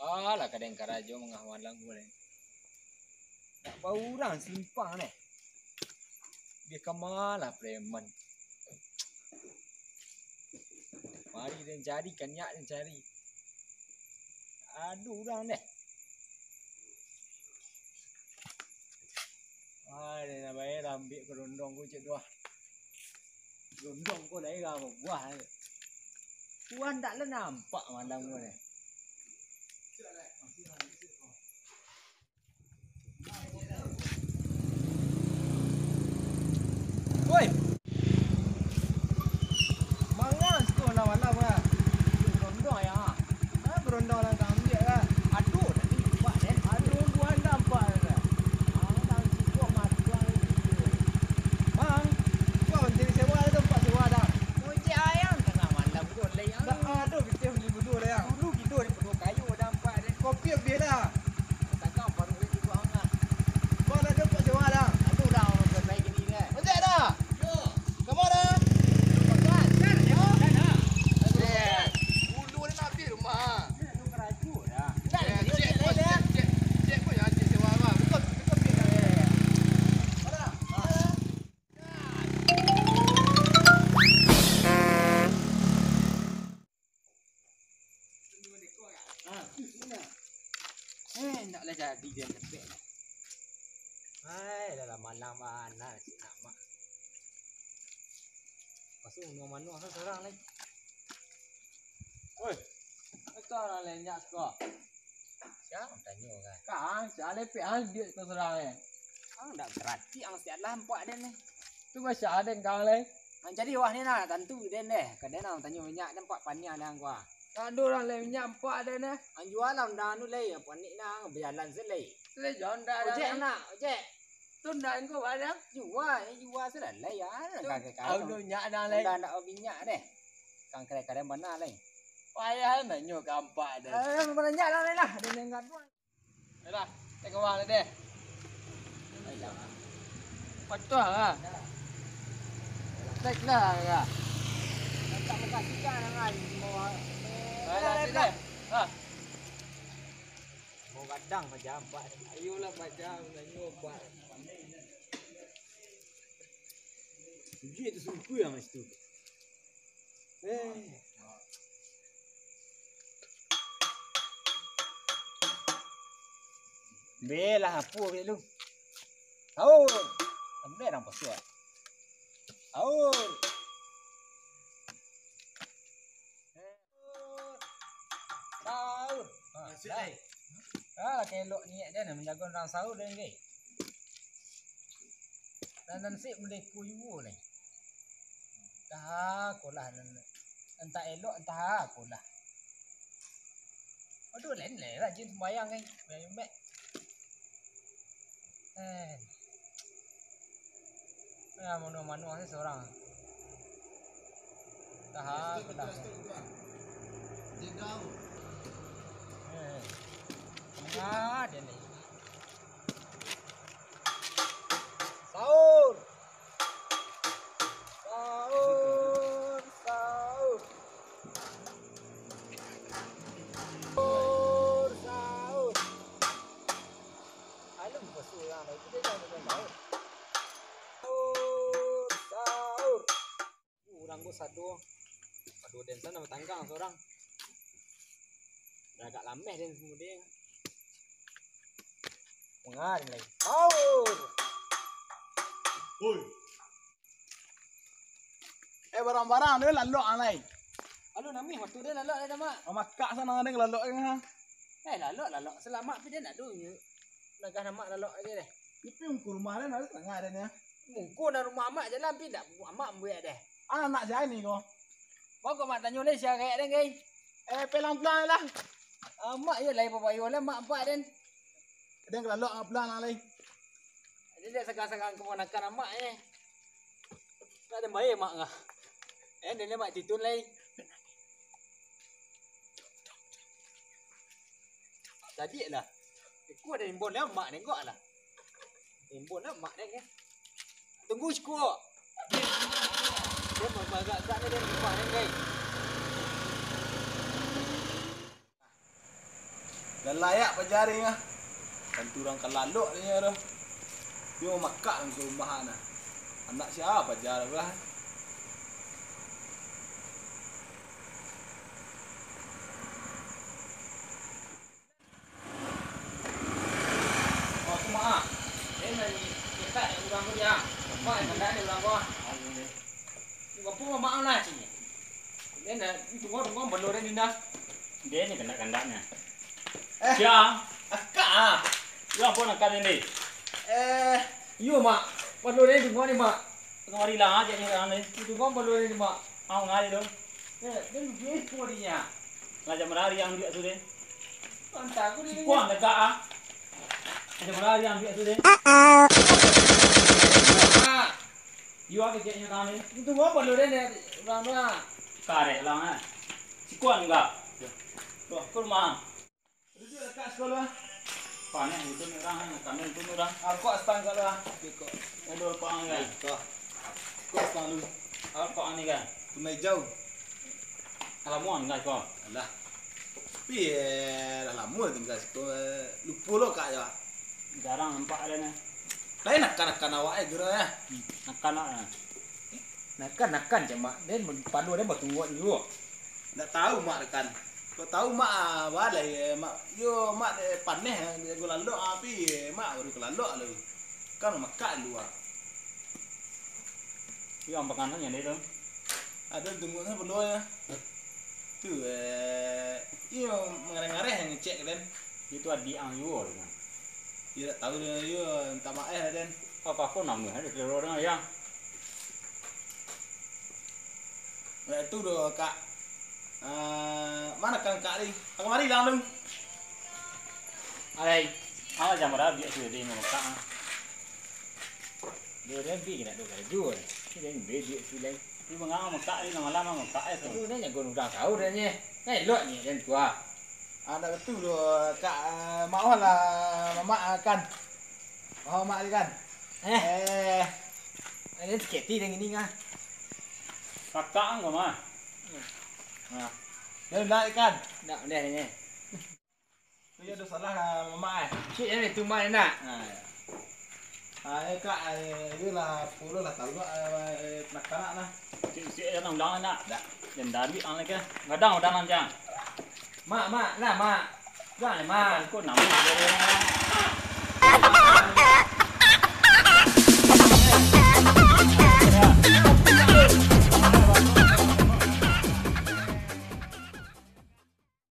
Alah kadang karajo mengawan lang boleh. Tak bau orang simpang ni. Dia kemalah preman. Mari dia cari kanyak dia cari. Aduh orang ni. Dia nak bayar ambil kerondong ku cik dua. Kerondong ku dah era buah. Puan tak lah nampak malam ku ni. Woi. Mangan sekolah malam ah. Kerondong ya. Kerondong lah kau ambil ah. Aduh tadi buat dan aduh puan nampak dah. Orang cukup matuan itu. Bang, kau jadi sewa ada tempat sewa dah. Muncik ayam tengah malam tu leh. Aduh kita beli berdua dah yang. Dulu kita di berdua kayu nampak dan kopi biar dah. Takkan baru ni buang ah. Kau dah tempat sewa dah. Aduh dah orang baik ni dah. Muncik dah. Kamu dah. Naklah jadi dia cepet. Hai, dalam malam mana cik nak mak. Pasal mana seorang lagi. Oi. Kau orang lenyak kau. Siapa tanya kan? Kang, siapa lepek hang dia kau serang eh. Hang dak berarti hang siap lampak dia ni. Tu macam ada kang leh. Hang jadi wah ni nah tentu dia deh. Kadang hang tanya banyak nampak panian dah hang gua. Tak ada orang lain nyampak ada ni. Hang jual lah dah anu leh. Panik nah hang berjalan selai. Selai jangan dah. Ojek nak, ojek. Tu nak engkau ada? Jual sudah leh ya. Kau tu nyak dah leh. Dah nak minyak deh. Kang kadang-kadang mana leh. Payah nak nyok kampak dah. Mana nyak dah leh lah. Dia nengat tu. Dah, tengok wang deh. Ayolah. Patut ah. Teklah ah. Tak berkasikan dengan mau. Alah sini. Ha. Mau kadang macam apa? Ayolah macam nyoba. Dia tu suku yang mas tu. Belah apa lu? Aur. Ambil orang pasuat. Aur. Sahur. Kelok niat dia nak menjaga orang sahur dia ni. Dan sip mendeku juga ni. Entah akolah entah elok entah akolah. Aduh lain rajin sembahyang ni. Mek. Manu-manu ni seorang. Entah akolah. Jengau. Dia ni. Sahur. Sahur. Sahur. Sahur. Sahur. Alam pesurang dah. Kita jangan sahur. Sahur. Sahur. Orang gua satu. Aduh dan sana tanggang seorang. Dah agak lameh dan semua dia. Mengar lagi. Sahur. Oi. Barang-barang dia lalok lain. Alu nami waktu dia lalok dah mak. Makak sana ada lalok kan ha. Lalok. Selamat pi dia nak dunya. Lagah mak lalok aja deh. Ipi ungkul rumah dia nak tengah dia ni. Mungkul dah rumah mak jalan pi dak mak buat deh. Anak saya ni kau. Kau mak tanya ni siapa kayak dia gay. Pelan-pelan lah. Mak je lain apa yo lah mak empat dan. Dia lalok pelan lain. Dia sekarang-sekarang keponakan mak ni. Tak ada baik mak ngah. Dia mak titun lain. Tadi lah. Aku ada imbon lah mak nengok lah. Imbon lah mak ni. Tunggu sekejap. Dia agak-agak ni dia mak ni guys. Dan layak pajaring ah. Dan turang kelaluk dia tu. Dia makan ke rumah nah. Anak siapa pajar lah. Oh, cuma ini kita yang ulang dia. Kau yang hendak dia ulang kau. Kau pun mau lah sini. Ini tunggu belum ni dah. Dia ni kena-kenaknya. Siang. Akak. Yang pun akan ini. Yo mak, belum ni tunggu ni mak. Kemari lah aja ni kan ni. Tunggu belum ni mak. Mau ngali dong. Dia lebih pun dia. Ngajak merari yang dia tu deh. Entah aku ni. Kuang dekat ah. Ngajak merari yang dia tu deh. You ada kayaknya kan ni. Tunggu belum ni ulang dua. Karek lah ah. Si kuang enggak. Tuh, ke rumah. Duduk dekat sekolah. Panen itu ni orang, kanan itu orang. Aku astang sekolah. Kok. Ada apa kan? Kok astang lu. Apa ni kan? Tunai jauh. Alamuan enggak kau? Alah. Tapi dah lama tinggal sekolah. Lupa lo kak ya. Jarang nampak ada ni. Lain nak awak gerak ya. Nak. Nakan cuma dia palu dia bertunggu dulu. Tak tahu mak rekan. Kau tahu mak balai mak yo mak paneh dia golalok api mak baru golalok lu. Kan makan lu ah. Yo ambakan yang ni tu. Ada tunggu sana belum ya. Tu yo mengareh-ngareh yang ngecek kan. Itu adi ang yo kan. Dia tak tahu dia yo minta maaf dan. Apa aku nama ada keliru dengan yang. Itu doh kak. Mana kan kak ni? Aku mari lang dong. Alai, Jam berapa dia sudah di mana? dia bi kena dua kali jual. Dia ni dia silai. Ini mengang mekak ni lama-lama mekak itu. Tu ni yang gua udah tahu dah ni. Ni lot ni dan tua. Ada itu doh kak mau lah mama kan. Mau mak kan. Ini sketi dengan ini ngah. Kakak enggak mah. Dia naik kan. Nak ni. Dia ada salah mama Cik ni tu mana nak? Kak dia lah puluh lah tahu nak kanak nah. Si yang undang nak. Dan dari ang lagi. Ngadang udah lanjang. Mak, nah mak. Jangan mak. Kau nama dia.